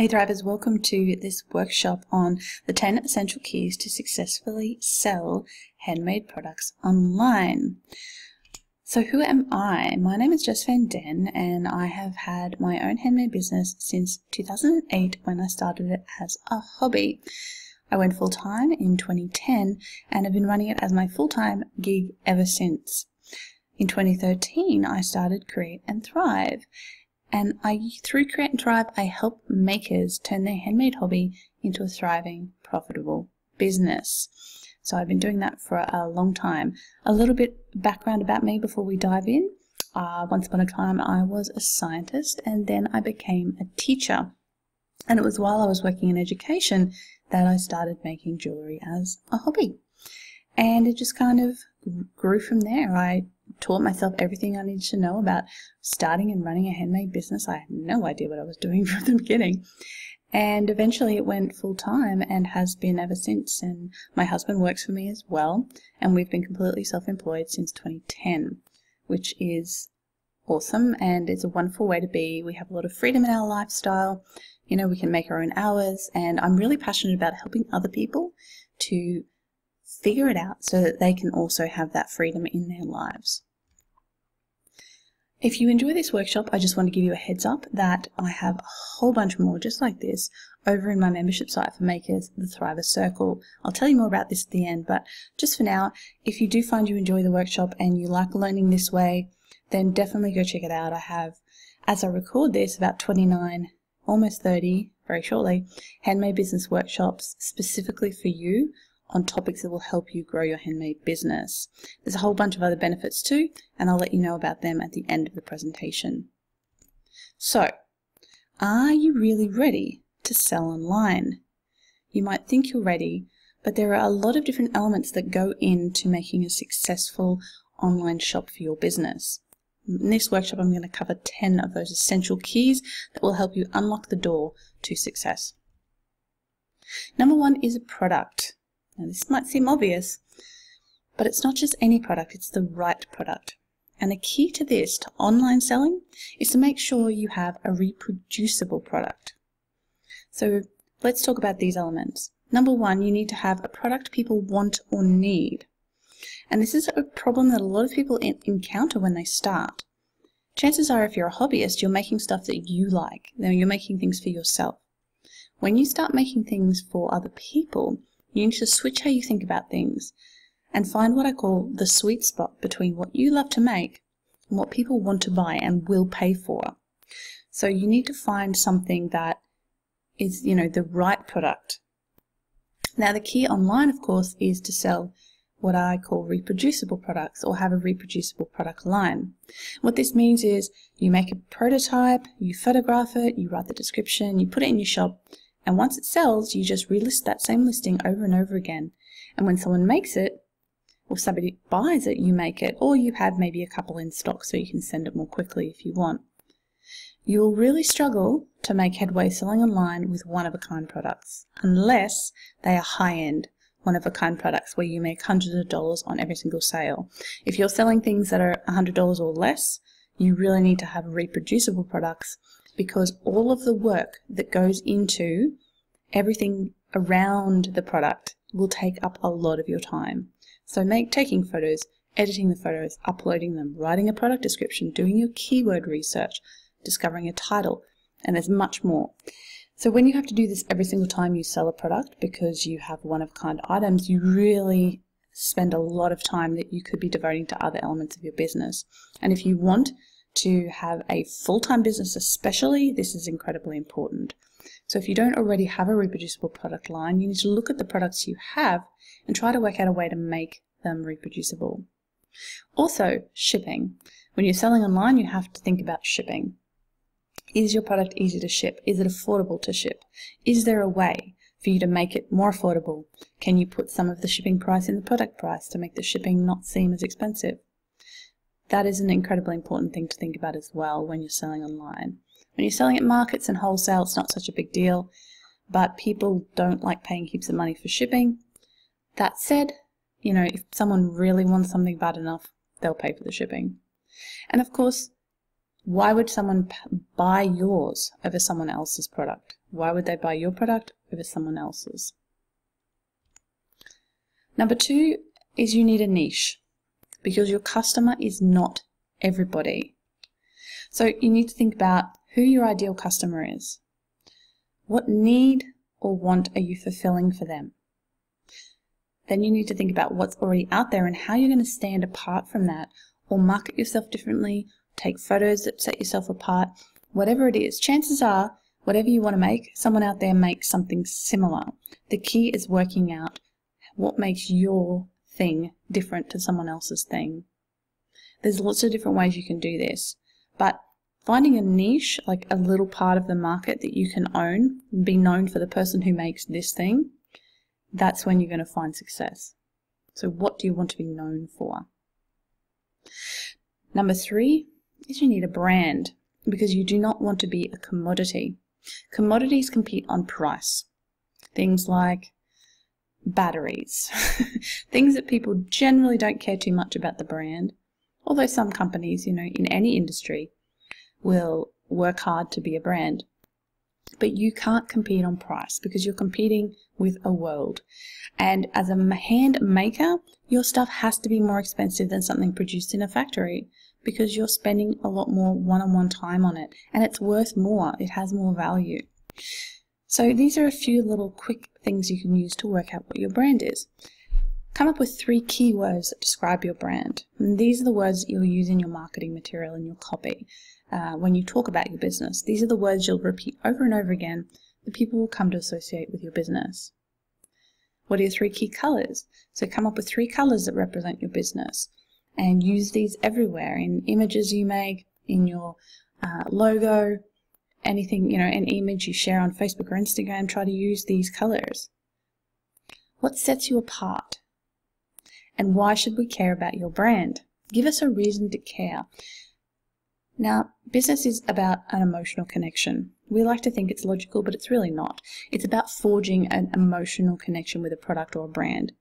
Hey Thrivers, welcome to this workshop on the 10 essential keys to successfully sell handmade products online. So who am I? My name is Jess Van Den and I have had my own handmade business since 2008 when I started it as a hobby. I went full-time in 2010 and have been running it as my full-time gig ever since. In 2013 I started Create and Thrive. And through Create and Thrive, I help makers turn their handmade hobby into a thriving, profitable business. So I've been doing that for a long time. A little bit background about me before we dive in. Once upon a time, I was a scientist and then I became a teacher. And it was while I was working in education that I started making jewelry as a hobby. And it just kind of grew from there. I taught myself everything I needed to know about starting and running a handmade business. I had no idea what I was doing from the beginning. And eventually it went full-time and has been ever since. And my husband works for me as well. And we've been completely self-employed since 2010, which is awesome. And it's a wonderful way to be. We have a lot of freedom in our lifestyle. You know, we can make our own hours. And I'm really passionate about helping other people to figure it out so that they can also have that freedom in their lives. If you enjoy this workshop, I just want to give you a heads up that I have a whole bunch more just like this over in my membership site for makers, the Thriver Circle. I'll tell you more about this at the end, but just for now, if you do find you enjoy the workshop and you like learning this way, then definitely go check it out. I have, as I record this, about 29, almost 30, very shortly, handmade business workshops specifically for you on topics that will help you grow your handmade business. There's a whole bunch of other benefits too, and I'll let you know about them at the end of the presentation. So, are you really ready to sell online? You might think you're ready, but there are a lot of different elements that go into making a successful online shop for your business. In this workshop, I'm going to cover 10 of those essential keys that will help you unlock the door to success. Number one is a product. Now, this might seem obvious, but it's not just any product, it's the right product. And the key to this, to online selling, is to make sure you have a reproducible product. So let's talk about these elements. Number one, you need to have a product people want or need. And this is a problem that a lot of people encounter when they start. Chances are if you're a hobbyist, you're making stuff that you like. You're making things for yourself. When you start making things for other people, you need to switch how you think about things and find what I call the sweet spot between what you love to make and what people want to buy and will pay for. So you need to find something that is, the right product. Now the key online, of course, is to sell what I call reproducible products or have a reproducible product line. What this means is you make a prototype, you photograph it, you write the description, you put it in your shop, and once it sells, you just relist that same listing over and over again. And when someone makes it, or somebody buys it, you make it, or you have maybe a couple in stock so you can send it more quickly if you want. You will really struggle to make headway selling online with one-of-a-kind products, unless they are high-end one-of-a-kind products where you make hundreds of dollars on every single sale. If you're selling things that are $100 or less, you really need to have reproducible products, because all of the work that goes into everything around the product will take up a lot of your time. So taking photos, editing the photos, uploading them, writing a product description, doing your keyword research, discovering a title, and there's much more. So when you have to do this every single time you sell a product because you have one-of-a-kind items, you really spend a lot of time that you could be devoting to other elements of your business. And if you want to have a full-time business especially, this is incredibly important. So if you don't already have a reproducible product line, you need to look at the products you have and try to work out a way to make them reproducible. Also, shipping. When you're selling online, you have to think about shipping. Is your product easy to ship? Is it affordable to ship? Is there a way for you to make it more affordable? Can you put some of the shipping price in the product price to make the shipping not seem as expensive? That is an incredibly important thing to think about as well when you're selling online. When you're selling at markets and wholesale, it's not such a big deal, but people don't like paying heaps of money for shipping. That said, if someone really wants something bad enough, they'll pay for the shipping. And of course, why would someone buy yours over someone else's product? Why would they buy your product over someone else's? Number 2 is you need a niche, because your customer is not everybody. So you need to think about who your ideal customer is. What need or want are you fulfilling for them? Then you need to think about what's already out there and how you're going to stand apart from that, or market yourself differently, take photos that set yourself apart. Whatever it is, chances are, whatever you want to make, someone out there makes something similar. The key is working out what makes your thing different to someone else's thing. There's lots of different ways you can do this, but finding a niche, like a little part of the market that you can own and be known for the person who makes this thing, that's when you're going to find success. So what do you want to be known for? Number 3 is you need a brand, because you do not want to be a commodity. Commodities compete on price. Things like batteries, things that people generally don't care too much about the brand, although some companies, in any industry, will work hard to be a brand. But you can't compete on price, because you're competing with a world. And as a hand maker, your stuff has to be more expensive than something produced in a factory, because you're spending a lot more one-on-one time on it, and it's worth more. It has more value. So these are a few little quick things you can use to work out what your brand is. Come up with 3 keywords that describe your brand. And these are the words that you'll use in your marketing material and your copy. When you talk about your business, these are the words you'll repeat over and over again that people will come to associate with your business. What are your 3 key colors? So come up with 3 colors that represent your business and use these everywhere, in images you make, in your logo, anything, an image you share on Facebook or Instagram. Try to use these colors. What sets you apart? And why should we care about your brand? Give us a reason to care. Now, business is about an emotional connection. We like to think it's logical, but it's really not. It's about forging an emotional connection with a product or a brand.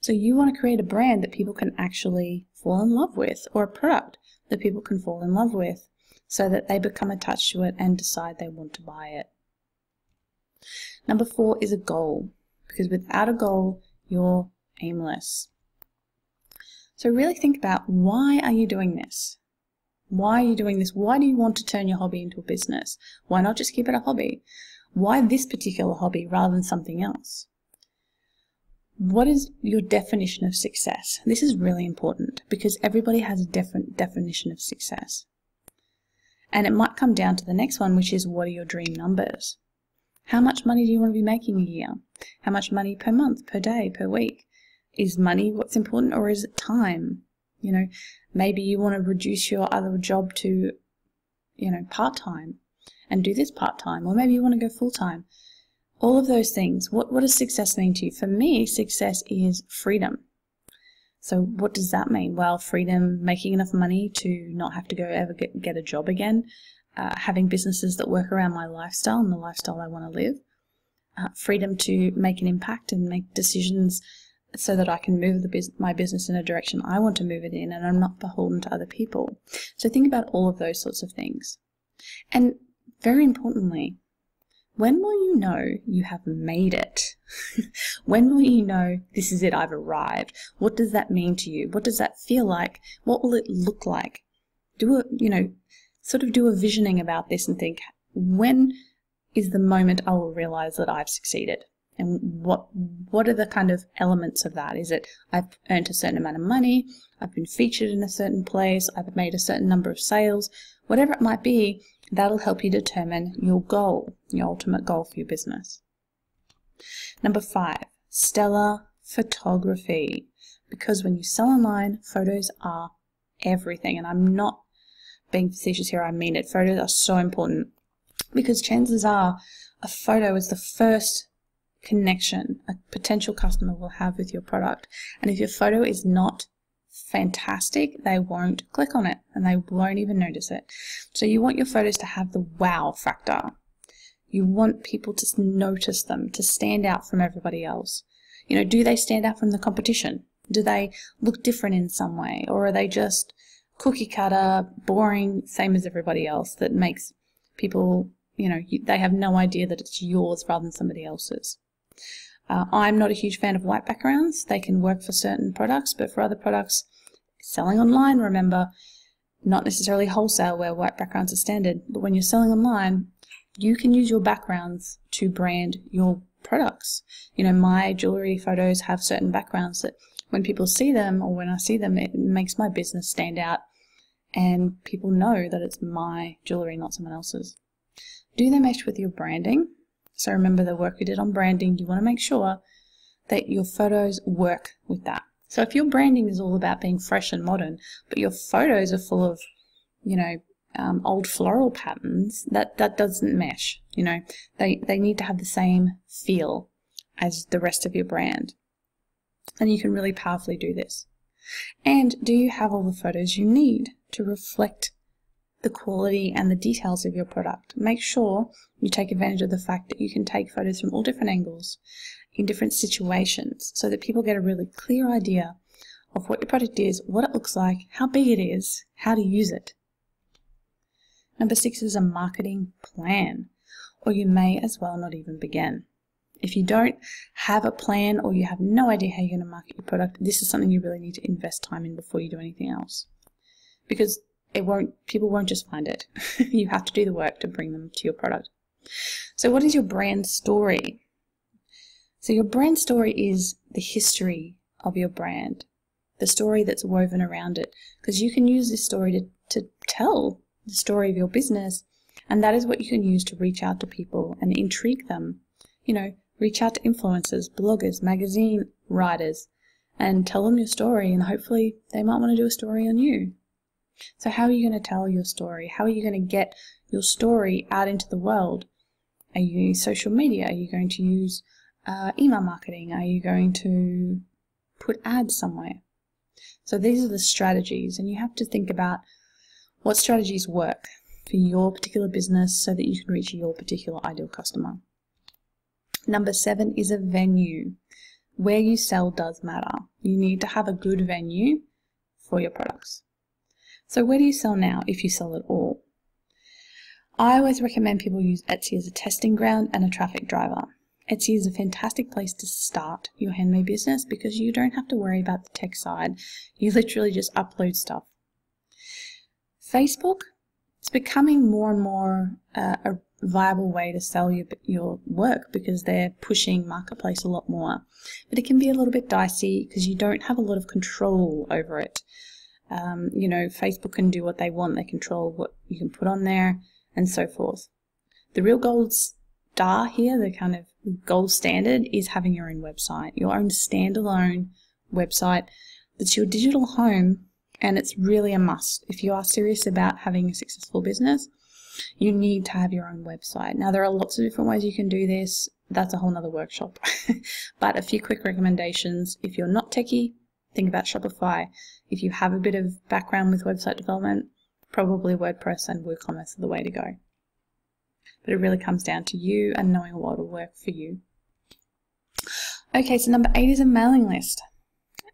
So you want to create a brand that people can actually fall in love with, or a product that people can fall in love with, so that they become attached to it and decide they want to buy it. Number 4 is a goal, because without a goal, you're aimless. So really think about, why are you doing this? Why are you doing this? Why do you want to turn your hobby into a business? Why not just keep it a hobby? Why this particular hobby rather than something else? What is your definition of success? This is really important, because everybody has a different definition of success. And it might come down to the next one, which is, what are your dream numbers? How much money do you want to be making a year? How much money per month, per day, per week? Is money what's important, or is it time? Maybe you want to reduce your other job to, part-time and do this part-time, or maybe you want to go full-time. All of those things. What does success mean to you? For me, success is freedom. So what does that mean? Well, freedom, making enough money to not have to go ever get a job again, having businesses that work around my lifestyle and the lifestyle I want to live, freedom to make an impact and make decisions so that I can move my business in a direction I want to move it in, and I'm not beholden to other people. So think about all of those sorts of things. And very importantly, when will you know you have made it? When will you know, this is it, I've arrived? What does that mean to you? What does that feel like? What will it look like? Do a visioning about this and think, when is the moment I will realize that I've succeeded? And what are the kind of elements of that? Is it, I've earned a certain amount of money, I've been featured in a certain place, I've made a certain number of sales, whatever it might be, that'll help you determine your goal, your ultimate goal for your business. Number 5, stellar photography. Because when you sell online, photos are everything. And I'm not being facetious here, I mean it. Photos are so important, because chances are a photo is the first connection a potential customer will have with your product. And if your photo is not fantastic, they won't click on it and they won't even notice it. So you want your photos to have the wow factor. You want people to notice them, to stand out from everybody else. Do they stand out from the competition? Do they look different in some way? Or are they just cookie cutter, boring, same as everybody else, that makes people they have no idea that it's yours rather than somebody else's. I'm not a huge fan of white backgrounds. They can work for certain products, but for other products, selling online, remember, not necessarily wholesale where white backgrounds are standard, but when you're selling online, you can use your backgrounds to brand your products. My jewelry photos have certain backgrounds that when people see them, or when I see them, it makes my business stand out and people know that it's my jewelry, not someone else's. Do they mesh with your branding? So remember the work we did on branding, you want to make sure that your photos work with that. So if your branding is all about being fresh and modern, but your photos are full of, old floral patterns, that doesn't mesh. They need to have the same feel as the rest of your brand. And you can really powerfully do this. And do you have all the photos you need to reflect the quality and the details of your product? Make sure you take advantage of the fact that you can take photos from all different angles in different situations so that people get a really clear idea of what your product is, what it looks like, how big it is, how to use it. Number 6 is a marketing plan, or you may as well not even begin. If you don't have a plan or you have no idea how you're going to market your product, this is something you really need to invest time in before you do anything else. Because people won't just find it. You have to do the work to bring them to your product. So what is your brand story? So your brand story is the history of your brand, the story that's woven around it, because you can use this story to tell the story of your business, and that is what you can use to reach out to people and intrigue them. Reach out to influencers, bloggers, magazine writers, and tell them your story, and hopefully they might want to do a story on you. So how are you going to tell your story? How are you going to get your story out into the world? Are you using social media? Are you going to use email marketing? Are you going to put ads somewhere? So these are the strategies, and you have to think about what strategies work for your particular business so that you can reach your particular ideal customer. Number 7 is a venue. Where you sell does matter. You need to have a good venue for your products. So where do you sell now, if you sell at all? I always recommend people use Etsy as a testing ground and a traffic driver. Etsy is a fantastic place to start your handmade business because you don't have to worry about the tech side. You literally just upload stuff. Facebook is becoming more and more a viable way to sell your work because they're pushing marketplace a lot more. But it can be a little bit dicey because you don't have a lot of control over it. Facebook can do what they want. They control what you can put on there and so forth. The real gold star here, the kind of gold standard, is having your own website, your own standalone website that's your digital home, and it's really a must. If you are serious about having a successful business, you need to have your own website. Now, there are lots of different ways you can do this. That's a whole nother workshop. But a few quick recommendations. If you're not techie, think about Shopify. If you have a bit of background with website development, probably WordPress and WooCommerce are the way to go. But it really comes down to you and knowing what will work for you. Okay, so number 8 is a mailing list.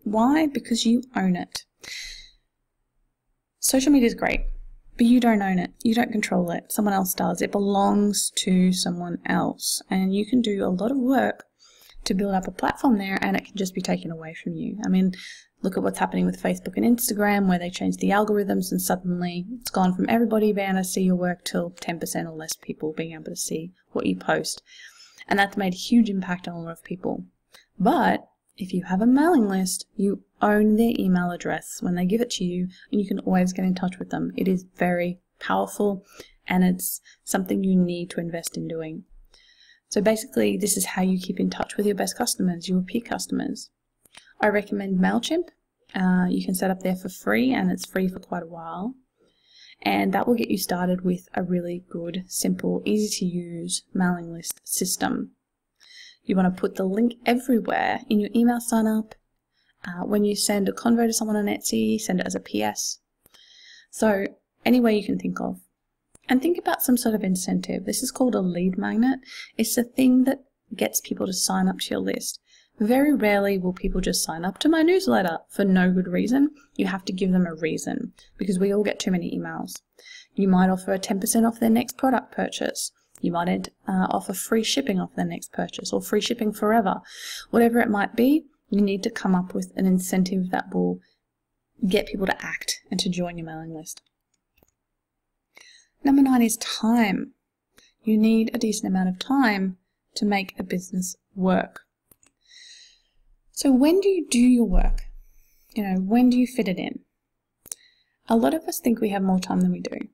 Why? Because you own it. Social media is great, but you don't own it. You don't control it. Someone else does. It belongs to someone else. And you can do a lot of work to build up a platform there, and it can just be taken away from you. I mean, look at what's happening with Facebook and Instagram, where they changed the algorithms and suddenly it's gone from everybody being able to see your work till 10% or less people being able to see what you post. And that's made a huge impact on a lot of people. But if you have a mailing list, you own their email address when they give it to you, and you can always get in touch with them. It is very powerful, and it's something you need to invest in doing. So basically, this is how you keep in touch with your best customers, your repeat customers. I recommend MailChimp. You can set up there for free, and it's free for quite a while. And that will get you started with a really good, simple, easy to use mailing list system. You want to put the link everywhere in your email sign up. When you send a convo to someone on Etsy, send it as a PS. So any way you can think of. And think about some sort of incentive. This is called a lead magnet. It's the thing that gets people to sign up to your list. Very rarely will people just sign up to my newsletter for no good reason. You have to give them a reason because we all get too many emails. You might offer a 10% off their next product purchase. You might offer free shipping off their next purchase or free shipping forever. Whatever it might be, you need to come up with an incentive that will get people to act and to join your mailing list. Number 9 is time. You need a decent amount of time to make a business work. So when do you do your work? When do you fit it in? A lot of us think we have more time than we do.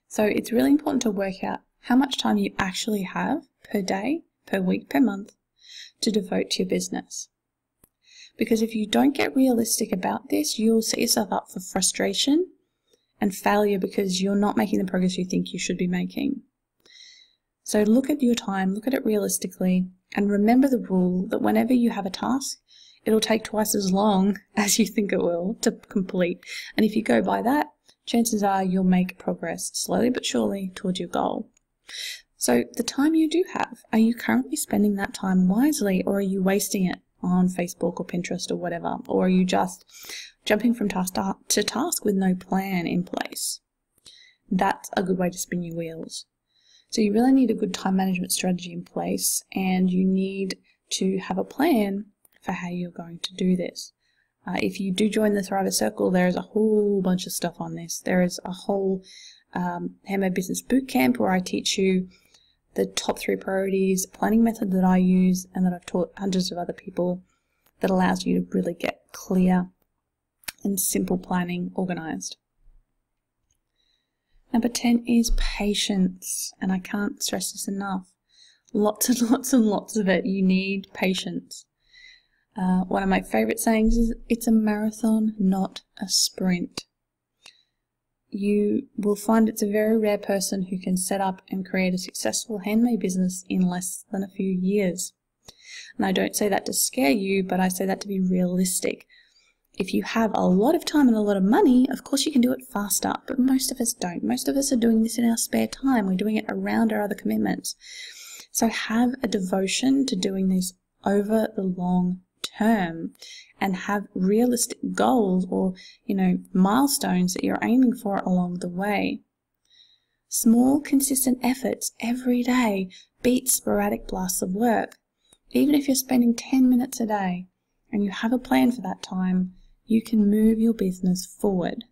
So it's really important to work out how much time you actually have per day, per week, per month to devote to your business. Because if you don't get realistic about this, you'll set yourself up for frustration and failure because you're not making the progress you think you should be making. So look at your time, look at it realistically, and remember the rule that whenever you have a task, it'll take twice as long as you think it will to complete. And if you go by that, chances are you'll make progress slowly but surely towards your goal. So the time you do have, are you currently spending that time wisely, or are you wasting it on Facebook or Pinterest or whatever? Or are you just jumping from task to task with no plan in place? That's a good way to spin your wheels. So you really need a good time management strategy in place, and you need to have a plan for how you're going to do this. If you do join the Thriver Circle, there is a whole bunch of stuff on this. There is a whole Handmade Business Bootcamp where I teach you the top 3 priorities planning method that I use and that I've taught hundreds of other people, that allows you to really get clear and simple planning organized. Number 10 is patience, and I can't stress this enough. Lots and lots and lots of it. You need patience. One of my favorite sayings is, it's a marathon, not a sprint. You will find it's a very rare person who can set up and create a successful handmade business in less than a few years. And I don't say that to scare you, but I say that to be realistic. If you have a lot of time and a lot of money, of course you can do it faster, but most of us don't. Most of us are doing this in our spare time. We're doing it around our other commitments. So have a devotion to doing this over the long term, and have realistic goals or milestones that you're aiming for along the way. Small consistent efforts every day beat sporadic blasts of work. Even if you're spending 10 minutes a day and you have a plan for that time, you can move your business forward.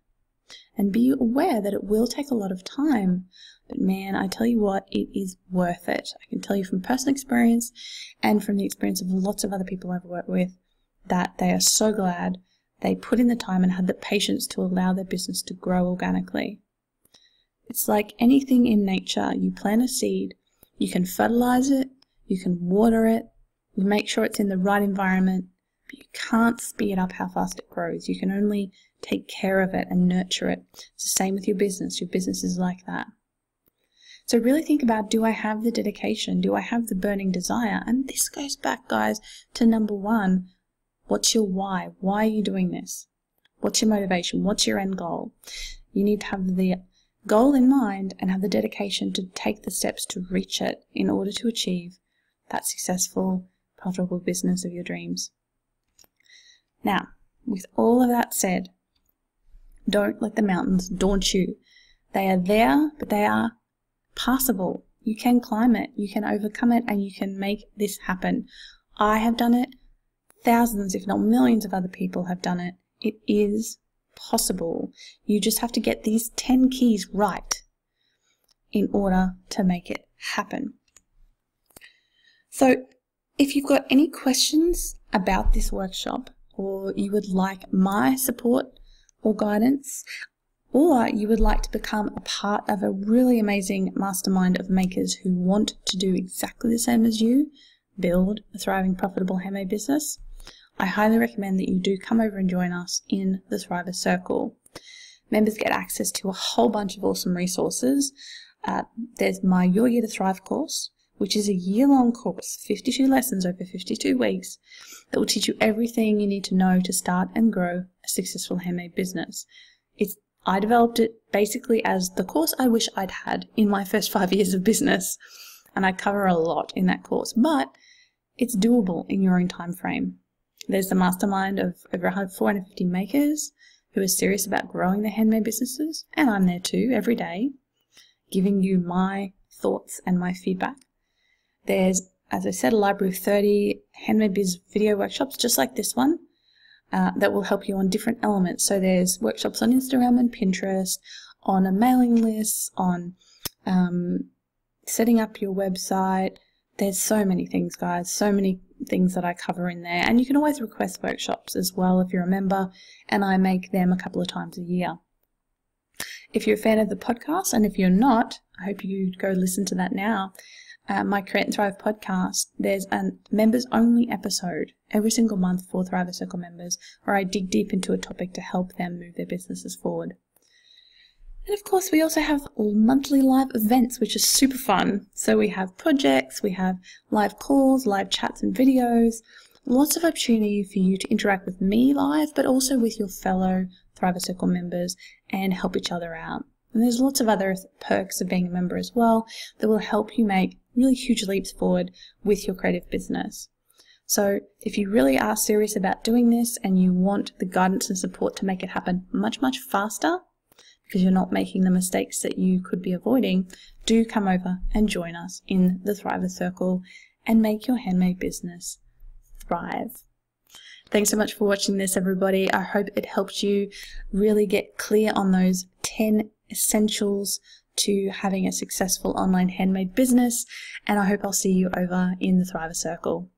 And be aware that it will take a lot of time, but man, I tell you what, it is worth it. I can tell you from personal experience and from the experience of lots of other people I've worked with that they are so glad they put in the time and had the patience to allow their business to grow organically. It's like anything in nature. You plant a seed, you can fertilize it, you can water it, you make sure it's in the right environment, but you can't speed up how fast it grows. You can only take care of it and nurture it. It's the same with your business. Your business is like that. So really think about, do I have the dedication? Do I have the burning desire? And this goes back, guys, to number 1. What's your why? Why are you doing this? What's your motivation? What's your end goal? You need to have the goal in mind and have the dedication to take the steps to reach it in order to achieve that successful, profitable business of your dreams. Now, with all of that said, don't let the mountains daunt you. They are there, but they are passable. You can climb it, you can overcome it, and you can make this happen. I have done it. Thousands, if not millions of other people have done it. It is possible. You just have to get these 10 keys right in order to make it happen. So if you've got any questions about this workshop, or you would like my support or guidance, or you would like to become a part of a really amazing mastermind of makers who want to do exactly the same as you, build a thriving, profitable handmade business, I highly recommend that you do come over and join us in the Thriver Circle. Members get access to a whole bunch of awesome resources. There's my Your Year to Thrive course, which is a year-long course, 52 lessons over 52 weeks, that will teach you everything you need to know to start and grow a successful handmade business. I developed it basically as the course I wish I'd had in my first 5 years of business, and I cover a lot in that course, but it's doable in your own time frame. There's the mastermind of over 450 makers who are serious about growing their handmade businesses, and I'm there too every day, giving you my thoughts and my feedback. There's, as I said, a library of 30 Handmade Biz video workshops just like this one that will help you on different elements. So there's workshops on Instagram and Pinterest, on a mailing list, on setting up your website. There's so many things, guys, so many things that I cover in there. And you can always request workshops as well if you're a member, and I make them a couple of times a year. If you're a fan of the podcast, and if you're not, I hope you go listen to that now. My Create and Thrive podcast, there's a members only episode every single month for Thriver Circle members where I dig deep into a topic to help them move their businesses forward. And of course, we also have monthly live events, which is super fun. So we have projects, we have live calls, live chats and videos, lots of opportunity for you to interact with me live, but also with your fellow Thriver Circle members and help each other out. And there's lots of other perks of being a member as well that will help you make really huge leaps forward with your creative business. So if you really are serious about doing this and you want the guidance and support to make it happen much, much faster, because you're not making the mistakes that you could be avoiding, do come over and join us in the Thriver Circle and make your handmade business thrive. Thanks so much for watching this, everybody. I hope it helped you really get clear on those 10 essentials to having a successful online handmade business, and I hope I'll see you over in the Thriver Circle.